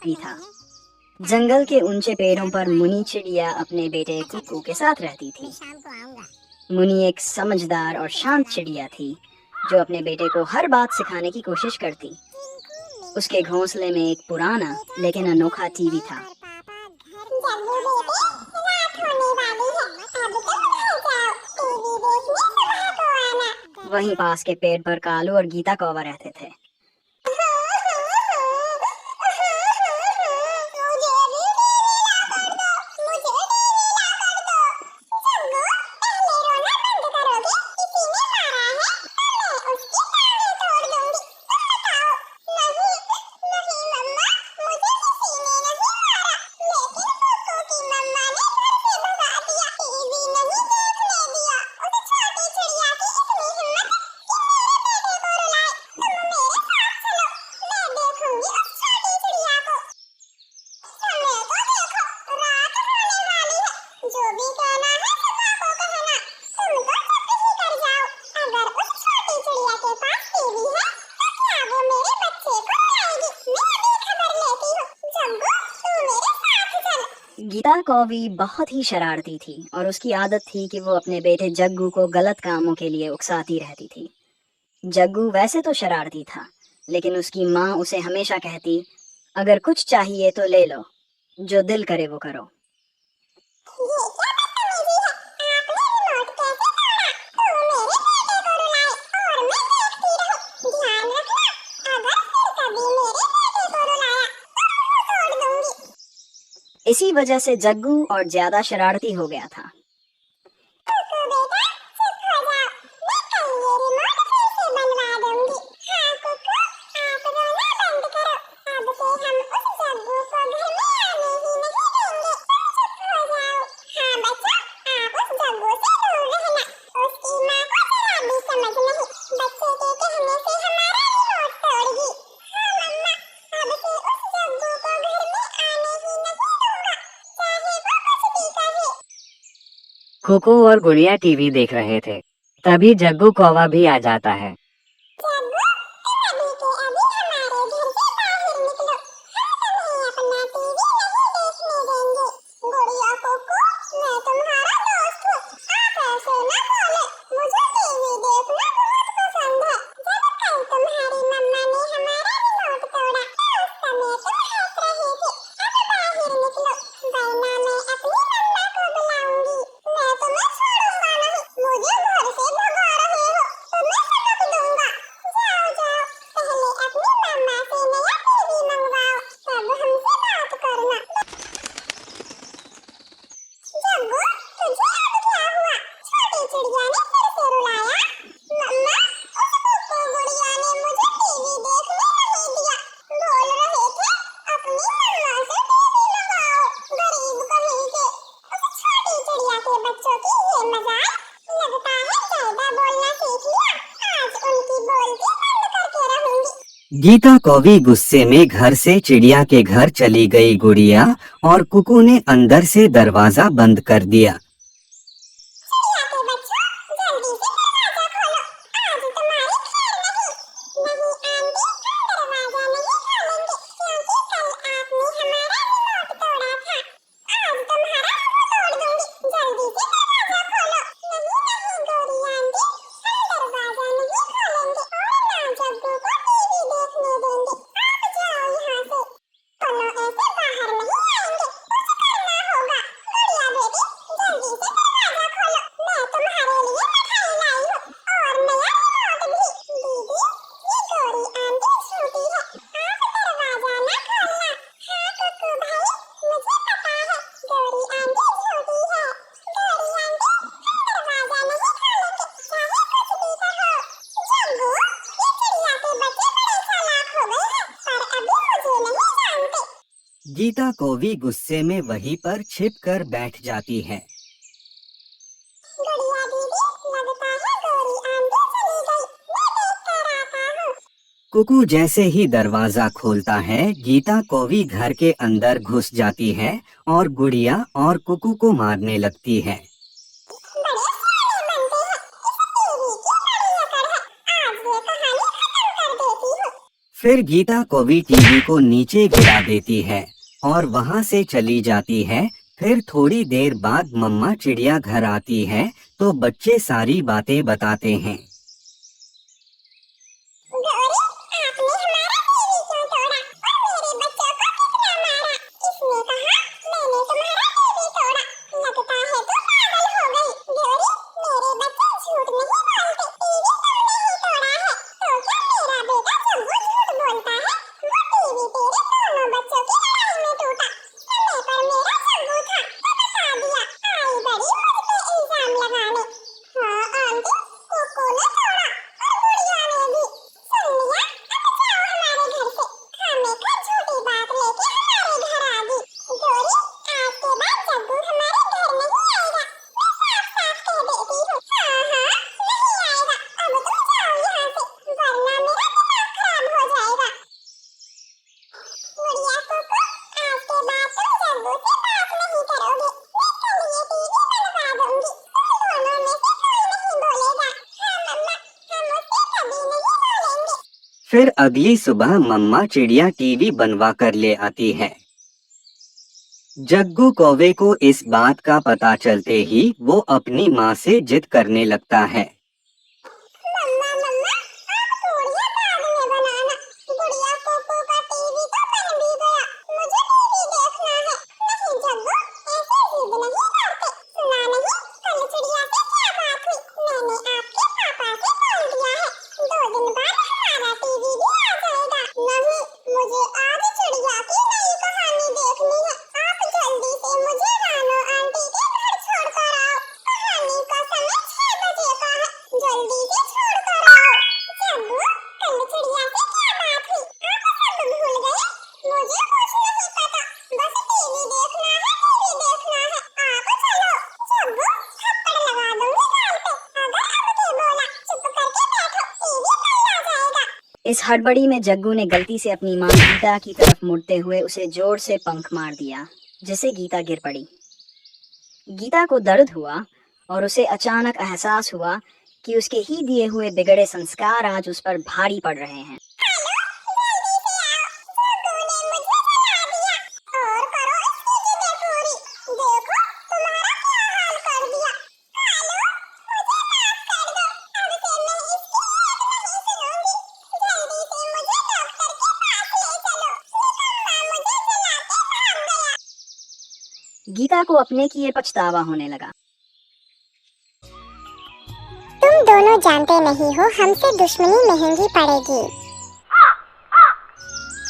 भी था। जंगल के ऊंचे पेड़ों पर मुनी चिड़िया अपने बेटे कुकू के साथ रहती थी। मुनी एक समझदार और शांत चिड़िया थी जो अपने बेटे को हर बात सिखाने की कोशिश करती। उसके घोंसले में एक पुराना लेकिन अनोखा टीवी था। वहीं पास के पेड़ पर कालू और गीता कौवा रहते थे। गीता कौवी बहुत ही शरारती थी और उसकी आदत थी कि वो अपने बेटे जग्गू को गलत कामों के लिए उकसाती रहती थी। जग्गू वैसे तो शरारती था, लेकिन उसकी माँ उसे हमेशा कहती, अगर कुछ चाहिए तो ले लो, जो दिल करे वो करो। इसी वजह से जग्गू और ज्यादा शरारती हो गया था। कुकू और गुड़िया टीवी देख रहे थे। तभी जग्गू कौवा भी आ जाता है। गीता कौवी गुस्से में घर से चिड़िया के घर चली गई। गुड़िया और कुकू ने अंदर से दरवाजा बंद कर दिया। गीता कौवी गुस्से में वहीं पर छिप कर बैठ जाती है। कुकू जैसे ही दरवाजा खोलता है, गीता कौवी घर के अंदर घुस जाती है और गुड़िया और कुकू को मारने लगती है। फिर गीता कौवी टीवी को नीचे गिरा देती है और वहां से चली जाती है। फिर थोड़ी देर बाद मम्मा चिड़िया घर आती है तो बच्चे सारी बातें बताते हैं। फिर अगली सुबह मम्मा चिड़िया टीवी बनवा कर ले आती है। जग्गू कौवे को इस बात का पता चलते ही वो अपनी माँ से जिद करने लगता है। इस हड़बड़ी में जग्गू ने गलती से अपनी माँ गीता की तरफ मुड़ते हुए उसे जोर से पंख मार दिया, जिससे गीता गिर पड़ी। गीता को दर्द हुआ और उसे अचानक एहसास हुआ कि उसके ही दिए हुए बिगड़े संस्कार आज उस पर भारी पड़ रहे हैं। गीता को अपने किए पछतावा होने लगा। तुम दोनों जानते नहीं हो हमसे दुश्मनी महंगी पड़ेगी।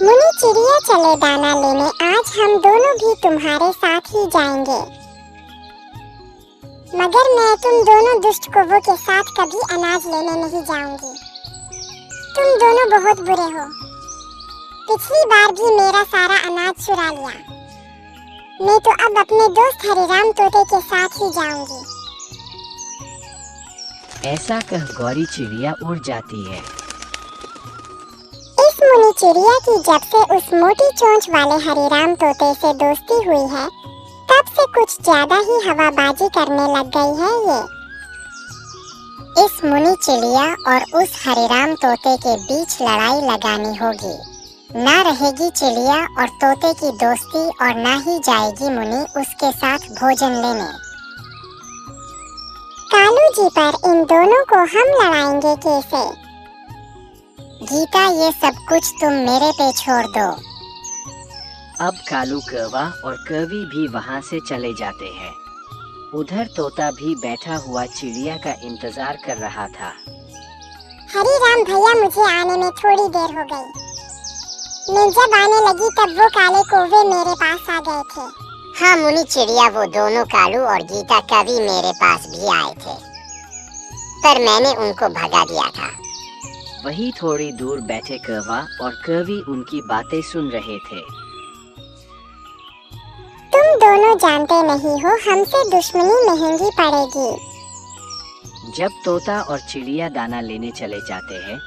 मुनी चिड़िया चले दाना लेने, आज हम दोनों भी तुम्हारे साथ ही जाएंगे। मगर मैं तुम दोनों दुष्ट कौवों के साथ कभी अनाज लेने नहीं जाऊंगी। तुम दोनों बहुत बुरे हो। पिछली बार भी मेरा सारा अनाज चुरा लिया। मैं तो अब अपने दोस्त हरिराम तोते के साथ ही जाऊंगी। ऐसा कह गौरी चिड़िया उड़ जाती है। इस मुनी चिड़िया की जब से उस मोटी चोंच वाले हरिराम तोते से दोस्ती हुई है, तब से कुछ ज्यादा ही हवाबाजी करने लग गई है ये। इस मुनी चिड़िया और उस हरिराम तोते के बीच लड़ाई लगानी होगी। ना रहेगी चिड़िया और तोते की दोस्ती और ना ही जाएगी मुनी उसके साथ भोजन लेने। कालू जी पर इन दोनों को हम लड़ाएंगे कैसे? गीता, ये सब कुछ तुम मेरे पे छोड़ दो। अब कालू कौवा और कौवी भी वहाँ से चले जाते हैं। उधर तोता भी बैठा हुआ चिड़िया का इंतजार कर रहा था। हरिराम भैया, मुझे आने में थोड़ी देर हो गई। मैं जब आने लगी तब वो काले कौवे मेरे पास आ गए थे। हाँ मुनी चिड़िया, वो दोनों कालू और गीता कभी मेरे पास भी आए थे, पर मैंने उनको भगा दिया था। वही थोड़ी दूर बैठे कौवा और कौवी उनकी बातें सुन रहे थे। तुम दोनों जानते नहीं हो हमसे दुश्मनी महंगी पड़ेगी। जब तोता और चिड़िया दाना लेने चले जाते हैं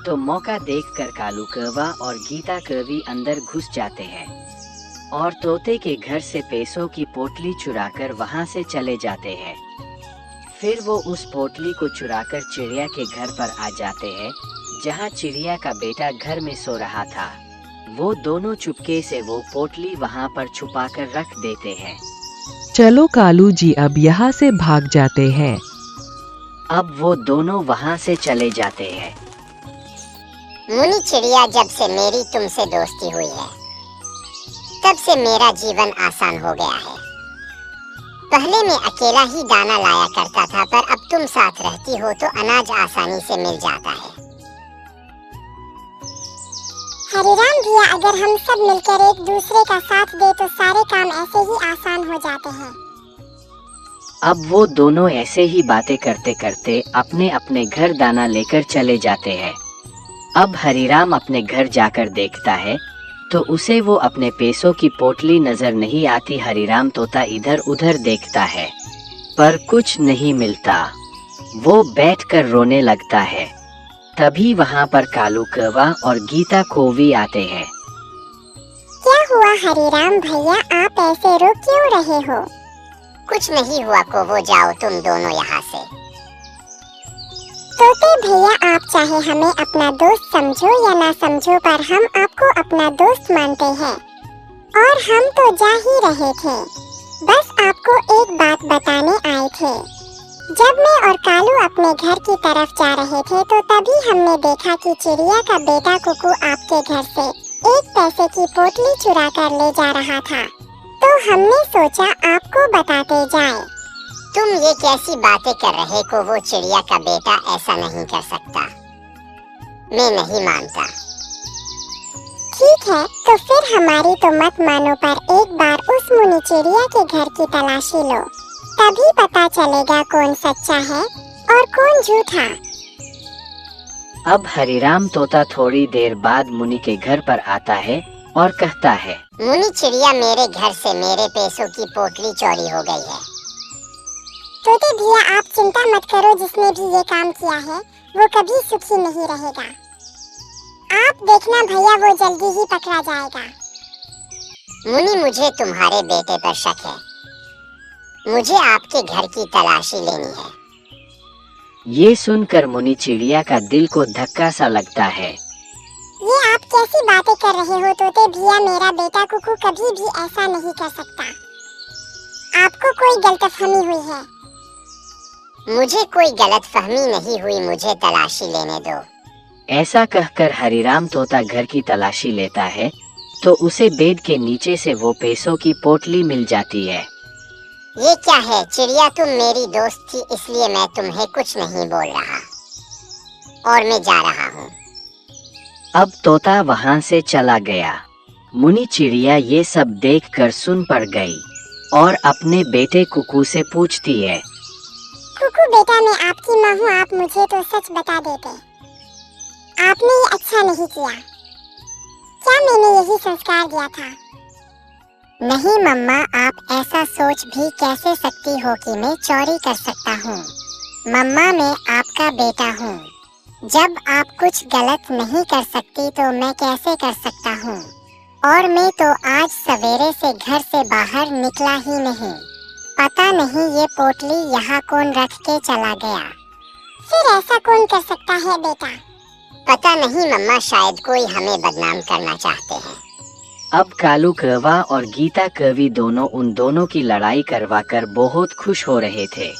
तो मौका देखकर कालू कौवा और गीता कौवी अंदर घुस जाते हैं और तोते के घर से पैसों की पोटली चुराकर वहां से चले जाते हैं। फिर वो उस पोटली को चुराकर चिड़िया के घर पर आ जाते हैं, जहाँ चिड़िया का बेटा घर में सो रहा था। वो दोनों चुपके से वो पोटली वहाँ पर छुपा कर रख देते हैं। चलो कालू जी अब यहाँ से भाग जाते हैं। अब वो दोनों वहाँ से चले जाते हैं। मुनी चिड़िया, जब से मेरी तुमसे दोस्ती हुई है तब से मेरा जीवन आसान हो गया है। पहले मैं अकेला ही दाना लाया करता था, पर अब तुम साथ रहती हो तो अनाज आसानी से मिल जाता है। हरिराम भैया, अगर हम सब मिलकर एक दूसरे का साथ दे तो सारे काम ऐसे ही आसान हो जाते हैं। अब वो दोनों ऐसे ही बातें करते करते अपने अपने घर दाना लेकर चले जाते हैं। अब हरिराम अपने घर जाकर देखता है तो उसे वो अपने पैसों की पोटली नजर नहीं आती। हरिराम तोता इधर उधर देखता है पर कुछ नहीं मिलता। वो बैठकर रोने लगता है। तभी वहाँ पर कालू कौवा और गीता कौवी आते हैं। क्या हुआ हरिराम भैया, आप ऐसे रो क्यों रहे हो? कुछ नहीं हुआ कौवो, जाओ तुम दोनों यहाँ से। तोते भैया, आप चाहे हमें अपना दोस्त समझो या ना समझो, पर हम आपको अपना दोस्त मानते हैं और हम तो जा ही रहे थे। बस आपको एक बात बताने आए थे। जब मैं और कालू अपने घर की तरफ जा रहे थे तो तभी हमने देखा कि चिड़िया का बेटा कुकू आपके घर से एक पैसे की पोटली चुरा कर ले जा रहा था। तो हमने सोचा आपको बताते जाएं। तुम ये कैसी बातें कर रहे हो? वो चिड़िया का बेटा ऐसा नहीं कर सकता। मैं नहीं मानता। ठीक है, तो फिर हमारी तो मत मानो, पर एक बार उस मुनी चिड़िया के घर की तलाशी लो, तभी पता चलेगा कौन सच्चा है और कौन झूठा। अब हरिराम तोता थोड़ी देर बाद मुनि के घर पर आता है और कहता है, मुनी चिड़िया, मेरे घर से मेरे पैसों की पोटली चोरी हो गई है। तोते भैया, आप चिंता मत करो, जिसने भी ये काम किया है वो कभी सुखी नहीं रहेगा। आप देखना भैया, वो जल्दी ही पकड़ा जाएगा। मुनी, मुझे तुम्हारे बेटे पर शक है। मुझे आपके घर की तलाशी लेनी है। ये सुनकर मुनि चिड़िया का दिल को धक्का सा लगता है। ये आप कैसी बातें कर रहे हो तोते भैया? मेरा बेटा कुकू कभी भी ऐसा नहीं कर सकता। आपको कोई गलतफहमी हुई है। मुझे कोई गलतफहमी नहीं हुई, मुझे तलाशी लेने दो। ऐसा कहकर हरिराम तोता घर की तलाशी लेता है तो उसे बेड के नीचे से वो पैसों की पोटली मिल जाती है। ये क्या है चिड़िया, तुम मेरी दोस्त थी इसलिए मैं तुम्हें कुछ नहीं बोल रहा और मैं जा रहा हूँ। अब तोता वहाँ से चला गया। मुनि चिड़िया ये सब देखकर सुन पड़ गई और अपने बेटे कुकू से पूछती है, कुकू बेटा, मैं आपकी माँ हूँ, आप मुझे तो सच बता देते। आपने ये अच्छा नहीं किया। क्या मैंने यही संस्कार दिया था? नहीं मम्मा, आप ऐसा सोच भी कैसे सकती हो कि मैं चोरी कर सकता हूँ? मम्मा, मैं आपका बेटा हूँ। जब आप कुछ गलत नहीं कर सकती तो मैं कैसे कर सकता हूँ? और मैं तो आज सवेरे से घर से बाहर निकला ही नहीं। पता नहीं ये पोटली यहाँ कौन रख के चला गया। फिर ऐसा कौन कर सकता है बेटा? पता नहीं मम्मा, शायद कोई हमें बदनाम करना चाहते हैं। अब कालू कौवा और गीता कौवी दोनों उन दोनों की लड़ाई करवाकर बहुत खुश हो रहे थे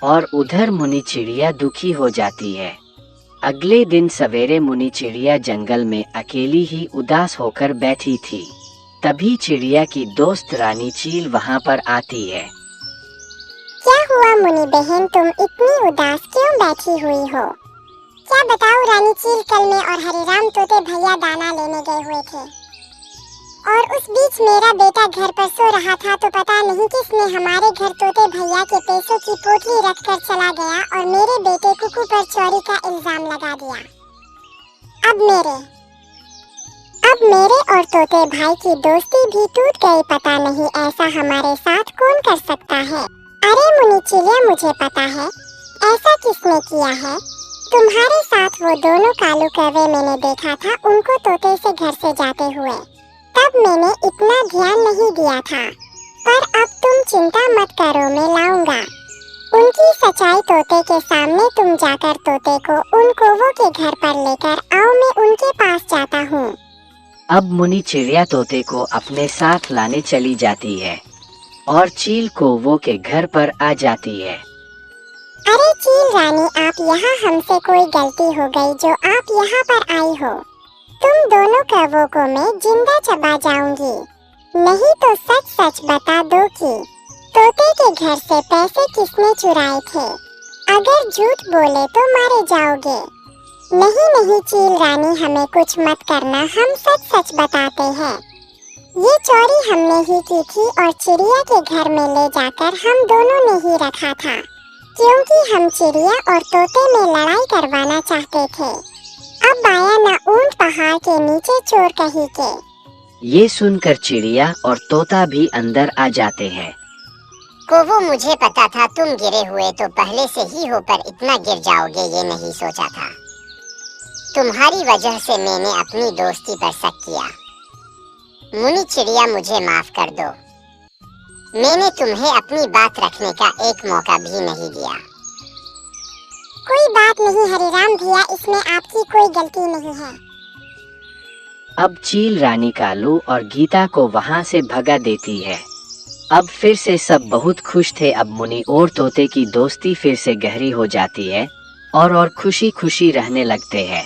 और उधर मुनि चिड़िया दुखी हो जाती है। अगले दिन सवेरे मुनि चिड़िया जंगल में अकेली ही उदास होकर बैठी थी। तभी चिड़िया की दोस्त रानी चील वहाँ पर आती है। क्या हुआ मुनि बहन, तुम इतनी उदास क्यों बैठी हुई हो? क्या बताऊं रानी चील, कल मैं और हरिराम तोते भैया दाना लेने गए हुए थे और उस बीच मेरा बेटा घर पर सो रहा था तो पता नहीं किसने हमारे घर तोते भैया के पैसों की पोटली रख कर चला गया और मेरे बेटे कुकू पर चोरी का इल्जाम लगा दिया। अब मेरे और तोते भाई की दोस्ती भी टूट गई। पता नहीं ऐसा हमारे साथ कौन कर सकता है। अरे मुनि चिड़िया, मुझे पता है ऐसा किसने किया है। तुम्हारे साथ वो दोनों कालू कौवे मैंने देखा था, उनको तोते से घर से जाते हुए। तब मैंने इतना ध्यान नहीं दिया था, पर अब तुम चिंता मत करो, मैं लाऊंगा। उनकी सच्चाई तोते के सामने तुम जाकर तोते को उन कौवों के घर पर लेकर आओ, मैं उनके पास जाता हूँ। अब मुनि चिड़िया तोते को अपने साथ लाने चली जाती है और चील कौवों के घर पर आ जाती है। अरे चील रानी, आप यहाँ, हमसे कोई गलती हो गई जो आप यहाँ पर आई हो। तुम दोनों कौवों को मैं जिंदा चबा जाऊंगी। नहीं तो सच सच बता दो कि तोते के घर से पैसे किसने चुराए थे? अगर झूठ बोले तो मारे जाओगे। नहीं नहीं चील रानी, हमें कुछ मत करना, हम सच सच बताते हैं। ये चोरी हमने ही की थी और चिड़िया के घर में ले जाकर हम दोनों ने ही रखा था, क्योंकि हम चिड़िया और तोते में लड़ाई करवाना चाहते थे। अब आया ना ऊंट पहाड़ के नीचे चोर कहीं के। ये सुनकर चिड़िया और तोता भी अंदर आ जाते हैं। कौवों, मुझे पता था तुम गिरे हुए तो पहले से ही हो, पर इतना गिर जाओगे ये नहीं सोचा था। तुम्हारी वजह से मैंने अपनी दोस्ती पर शक किया। मुनि चिड़िया, मुझे माफ कर दो। मैंने तुम्हें अपनी बात रखने का एक मौका भी नहीं दिया। कोई बात नहीं हरिराम भैया, इसमें आपकी कोई गलती नहीं है। अब चील रानी कालू और गीता को वहाँ से भगा देती है। अब फिर से सब बहुत खुश थे। अब मुनि और तोते की दोस्ती फिर से गहरी हो जाती है और खुशी खुशी रहने लगते हैं।